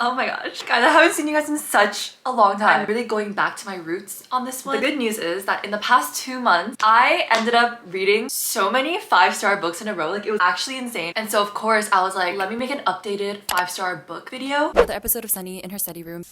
Oh my gosh. Guys, I haven't seen you guys in such a long time. I'm really going back to my roots on this one. The good news is that in the past 2 months, I ended up reading so many 5-star books in a row. Like, it was actually insane. And so of course I was like, let me make an updated 5-star book video. Another episode of Sunny in her study room.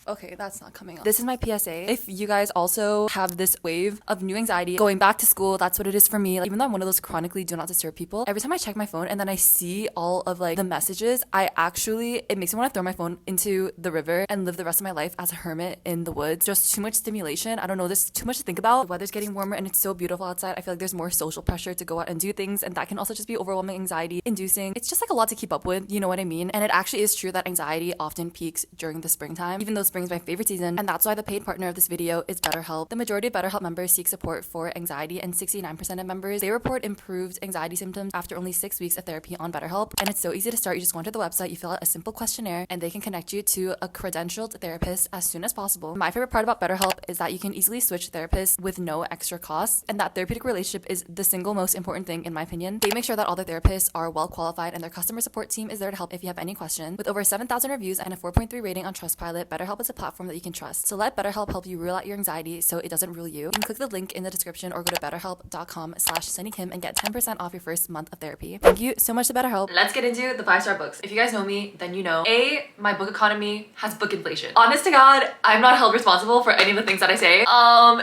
Okay, that's not coming up. This is my PSA. If you guys also have this wave of new anxiety going back to school, that's what it is for me. Like, even though I'm one of those chronically do not disturb people, every time I check my phone and then I see all of like the messages, it makes me want to throw my phone into the river and live the rest of my life as a hermit in the woods. Just too much stimulation. I don't know, there's too much to think about. The weather's getting warmer and it's so beautiful outside. I feel like there's more social pressure to go out and do things, and that can also just be overwhelming, anxiety inducing. It's just like a lot to keep up with, you know what I mean? And it actually is true that anxiety often peaks during the springtime, even though spring is my favorite season. And that's why the paid partner of this video is BetterHelp. The majority of BetterHelp members seek support for anxiety, and 69% of members, they report improved anxiety symptoms after only 6 weeks of therapy on BetterHelp. And it's so easy to start. You just go onto the website, you fill out a simple questionnaire, and they can connect you to a credentialed therapist as soon as possible. My favorite part about BetterHelp is that you can easily switch therapists with no extra costs, and that therapeutic relationship is the single most important thing in my opinion. They make sure that all their therapists are well qualified, and their customer support team is there to help if you have any questions. With over 7,000 reviews and a 4.3 rating on Trustpilot, BetterHelp is a platform that you can trust. So let BetterHelp help you rule out your anxiety so it doesn't rule you. You can click the link in the description or go to betterhelp.com/sunnykimchannel and get 10% off your first month of therapy. Thank you so much to BetterHelp. Let's get into the 5-star books. If you guys know me, then you know my book economy has book inflation. Honest to God, I'm not held responsible for any of the things that I say.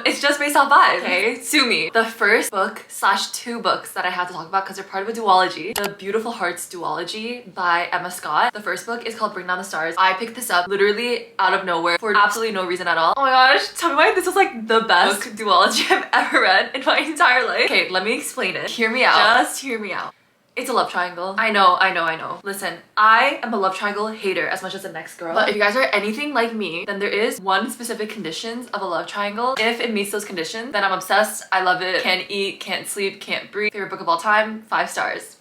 It's just based off vibes, okay? Sue me. The first book / 2 books that I have to talk about because they're part of a duology, the Beautiful Hearts duology by Emma Scott. The first book is called Bring Down the Stars. I picked this up literally out of nowhere for absolutely no reason at all. Oh my gosh, tell me why this was like the best book duology I've ever read in my entire life. Okay, let me explain it. Hear me out. Just hear me out. It's a love triangle. I know. Listen, I am a love triangle hater as much as the next girl. But if you guys are anything like me, then there is one specific conditions of a love triangle. If it meets those conditions, then I'm obsessed. I love it. Can't eat, can't sleep, can't breathe. Favorite book of all time, 5 stars.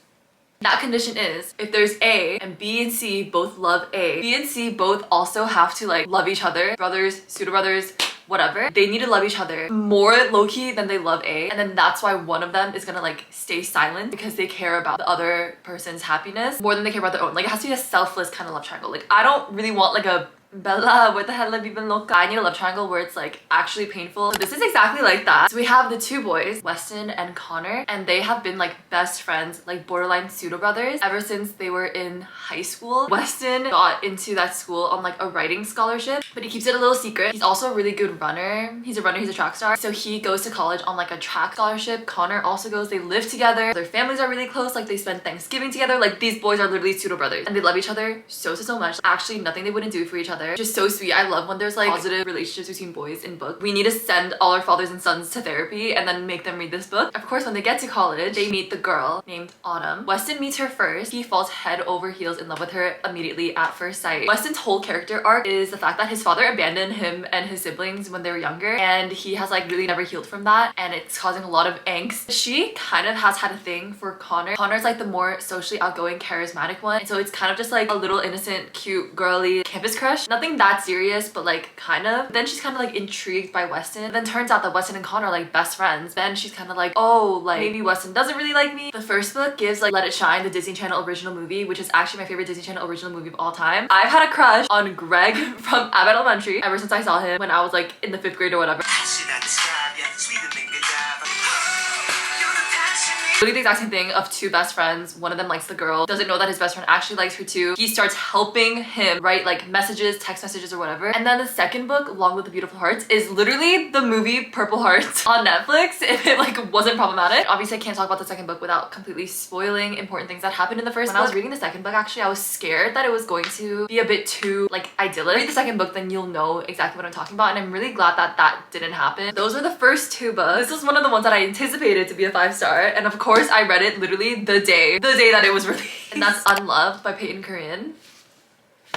That condition is if there's A and B and C both love A, B and C both also have to like love each other, brothers, pseudo brothers, whatever. They need to love each other more low-key than they love A, and then that's why one of them is gonna like stay silent because they care about the other person's happiness more than they care about their own. Like, it has to be a selfless kind of love triangle. Like, I don't really want like a Bella, what the hell have you been loca? I need a love triangle where it's like actually painful. So this is exactly like that. So we have the 2 boys, Weston and Connor, and they have been like best friends, like borderline pseudo brothers ever since they were in high school. Weston got into that school on like a writing scholarship, but he keeps it a little secret. He's also a really good runner. He's a runner, he's a track star. So he goes to college on like a track scholarship. Connor also goes, they live together. Their families are really close. Like, they spend Thanksgiving together. Like, these boys are literally pseudo brothers and they love each other so much. Actually, nothing they wouldn't do for each other. Just so sweet. I love when there's like positive relationships between boys in books. We need to send all our fathers and sons to therapy and then make them read this book. Of course, when they get to college, they meet the girl named Autumn. Weston meets her first. He falls head over heels in love with her immediately at first sight. Weston's whole character arc is the fact that his father abandoned him and his siblings when they were younger, and he has like really never healed from that, and it's causing a lot of angst. She kind of has had a thing for Connor. Connor's like the more socially outgoing, charismatic one, and so it's kind of just like a little innocent, cute, girly campus crush. Nothing that serious, but like kind of. Then she's kind of like intrigued by Weston. Then turns out that Weston and Connor are like best friends. Then she's kind of like, oh, like maybe Weston doesn't really like me. The first book gives like Let It Shine, the Disney Channel original movie, which is actually my favorite Disney Channel original movie of all time. I've had a crush on Greg from Abbott Elementary ever since I saw him when I was like in the 5th grade or whatever. Really the exact same thing of 2 best friends. One of them likes the girl, doesn't know that his best friend actually likes her too. He starts helping him write like messages, text messages or whatever. And then the second book, Along with the Beautiful Hearts, is literally the movie Purple Hearts on Netflix if it like wasn't problematic. Obviously I can't talk about the second book without completely spoiling important things that happened in the first book. When I was reading the second book, actually I was scared that it was going to be a bit too like idyllic. Read the second book, then you'll know exactly what I'm talking about, and I'm really glad that that didn't happen. Those were the first 2 books. This was one of the ones that I anticipated to be a 5-star, and of course I read it literally the day that it was released. And that's Unloved by Payton, Corinne.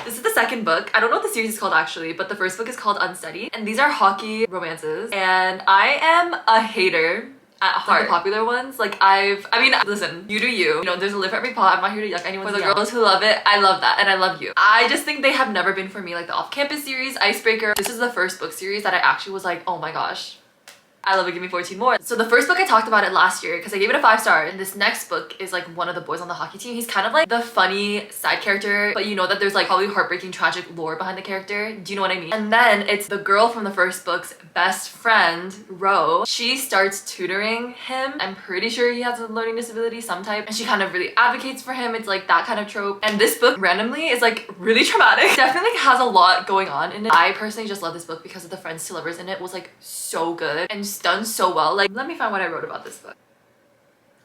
This is the second book. I don't know what the series is called actually, but the first book is called Unsteady. And these are hockey romances. And I am a hater at heart. The popular ones, like I mean, listen, you do you. You know, there's a lip for every pot. I'm not here to yuck anyone's. For the girls who love it, I love that, and I love you. I just think they have never been for me. Like the Off Campus series, Icebreaker. This is the first book series that I actually was like, oh my gosh, I Love It, Give Me 14 More. So the first book, I talked about it last year because I gave it a 5-star, and this next book is like one of the boys on the hockey team. He's kind of like the funny side character, but you know that there's like probably heartbreaking tragic lore behind the character. Do you know what I mean? And then it's the girl from the first book's best friend, Ro. She starts tutoring him. I'm pretty sure he has a learning disability some type, and she kind of really advocates for him. It's like that kind of trope. And this book randomly is like really traumatic. Definitely has a lot going on in it. I personally just love this book because of the friends to lovers in it. Was like so good and just done so well. Like, let me find what I wrote about this book.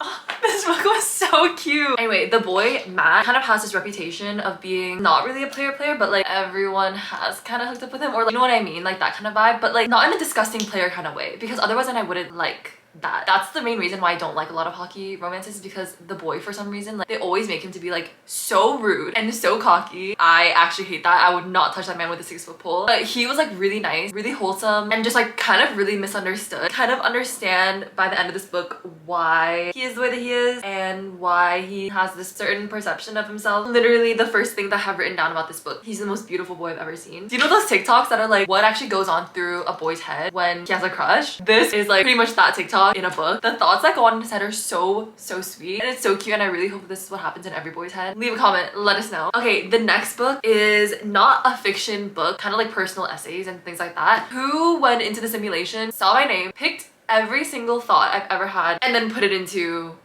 Oh, this book was so cute. Anyway, the boy, Matt, kind of has this reputation of being not really a player, but like everyone has kind of hooked up with him, or like, you know what I mean? Like that kind of vibe, but like not in a disgusting player kind of way, because otherwise then I wouldn't like that. That's the main reason why I don't like a lot of hockey romances, because the boy, for some reason, like they always make him to be like so rude and so cocky. I actually hate that. I would not touch that man with a 6-foot pole. But he was like really nice, really wholesome, and just like kind of really misunderstood. Kind of understand by the end of this book why he is the way that he is and why he has this certain perception of himself. Literally the first thing that I have written down about this book, he's the most beautiful boy I've ever seen. Do you know those TikToks that are like what actually goes on through a boy's head when he has a crush? This is like pretty much that TikTok in a book. The thoughts that go on in his head are so sweet, and it's so cute, and I really hope that this is what happens in every boy's head. Leave a comment, let us know. Okay, the next book is not a fiction book, kind of like personal essays and things like that. Who went into the simulation, saw my name, picked every single thought I've ever had, and then put it into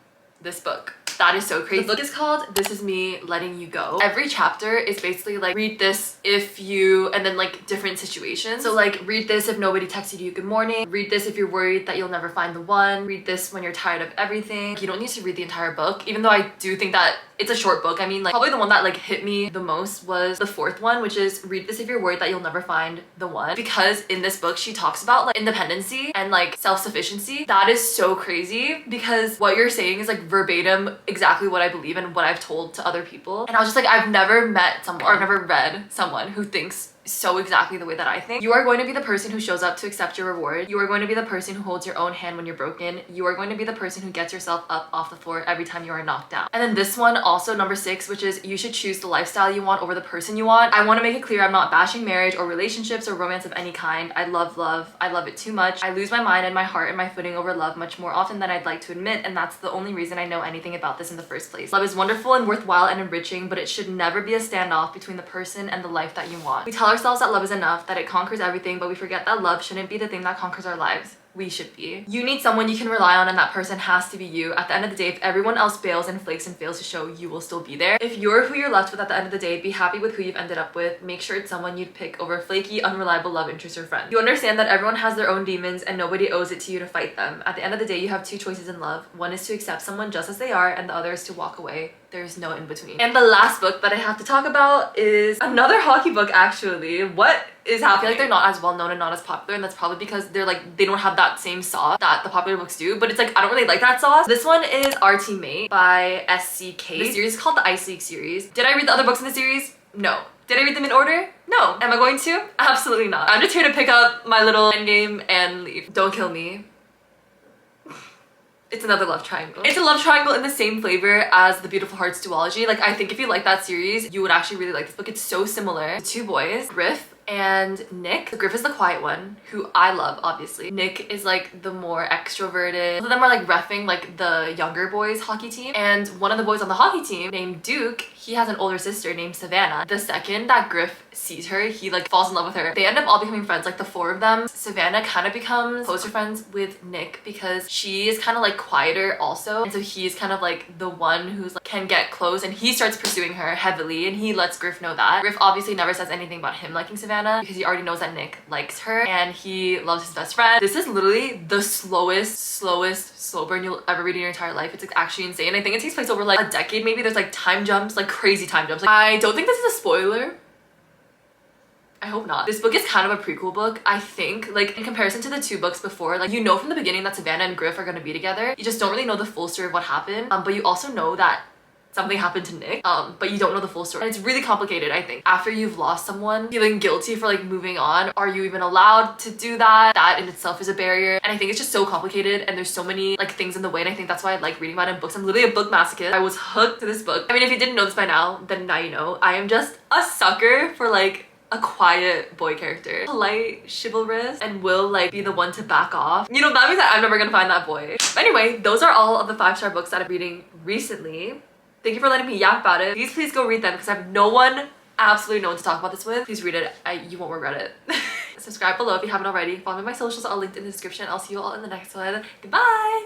this book? That is so crazy. The book is called This Is Me Letting You Go. Every chapter is basically like, read this if you, and then like different situations. So like, read this if nobody texted you good morning. Read this if you're worried that you'll never find the one. Read this when you're tired of everything. You don't need to read the entire book, even though I do think that it's a short book. I mean, like probably the one that like hit me the most was the 4th one, which is read this if you're worried that you'll never find the one. Because in this book, she talks about like independency and like self-sufficiency. That is so crazy, because what you're saying is like verbatim exactly what I believe and what I've told to other people. And I was just like, I've never met someone, or I've never read someone who thinks so exactly the way that I think. You are going to be the person who shows up to accept your reward. You are going to be the person who holds your own hand when you're broken. You are going to be the person who gets yourself up off the floor every time you are knocked down. And then this one, also number 6, which is you should choose the lifestyle you want over the person you want. I want to make it clear I'm not bashing marriage or relationships or romance of any kind. I love love. I love it too much. I lose my mind and my heart and my footing over love much more often than I'd like to admit, and that's the only reason I know anything about this in the first place. Love is wonderful and worthwhile and enriching, but it should never be a standoff between the person and the life that you want. We tell ourselves that love is enough, that it conquers everything, but we forget that love shouldn't be the thing that conquers our lives. We should be. You need someone you can rely on, and that person has to be you. At the end of the day, if everyone else bails and flakes and fails to show, you will still be there. If you're who you're left with at the end of the day, be happy with who you've ended up with. Make sure it's someone you'd pick over flaky, unreliable love interest or friend. You understand that everyone has their own demons and nobody owes it to you to fight them. At the end of the day, you have 2 choices in love. One is to accept someone just as they are, and the other is to walk away. There's no in between. And the last book that I have to talk about is another hockey book, actually. What is happening? I feel like they're not as well known and not as popular, and that's probably because they're like, they don't have that same sauce that the popular books do, but it's like, I don't really like that sauce. This one is Our Teammate by SCK. The series is called the Ice League series. Did I read the other books in the series? No. Did I read them in order? No. Am I going to? Absolutely not. I'm just here to pick up my little endgame and leave. Don't kill me. It's another love triangle. It's a love triangle in the same flavor as the Beautiful Hearts duology. Like, I think if you like that series, you would actually really like this book. It's so similar. 2 boys, Griff and Nick. Griff is the quiet one, who I love, obviously. Nick is like the more extroverted. Both of them are like reffing like the younger boys hockey team. And one of the boys on the hockey team named Duke, he has an older sister named Savannah. The second that Griff sees her, he like falls in love with her. They end up all becoming friends, like the 4 of them. Savannah kind of becomes closer friends with Nick because she is kind of like quieter also. And so he's kind of like the one who's like can get close, and he starts pursuing her heavily, and he lets Griff know that. Griff obviously never says anything about him liking Savannah because he already knows that Nick likes her and he loves his best friend. This is literally the slowest slow burn you'll ever read in your entire life. It's like actually insane. I think it takes place over like a decade maybe. There's like time jumps, like crazy time jumps. Like, I don't think this is a spoiler. I hope not. This book is kind of a prequel book, I think. Like, in comparison to the 2 books before, like, you know from the beginning that Savannah and Griff are gonna be together. You just don't really know the full story of what happened, but you also know that something happened to Nick, but you don't know the full story. And it's really complicated, I think. After you've lost someone, feeling guilty for like moving on, are you even allowed to do that? That in itself is a barrier. And I think it's just so complicated, and there's so many like things in the way, and I think that's why I like reading about it in books. I'm literally a book masochist. I was hooked to this book. I mean, if you didn't know this by now, then now you know. I am just a sucker for like a quiet boy character. Polite, chivalrous, and will like be the one to back off. You know, that means that I'm never gonna find that boy. But anyway, those are all of the 5-star books that I'm reading recently. Thank you for letting me yap about it. Please go read them because I have no one, absolutely no one to talk about this with. Please read it. You won't regret it. Subscribe below if you haven't already. Follow me on my socials, all linked in the description. I'll see you all in the next one. Goodbye!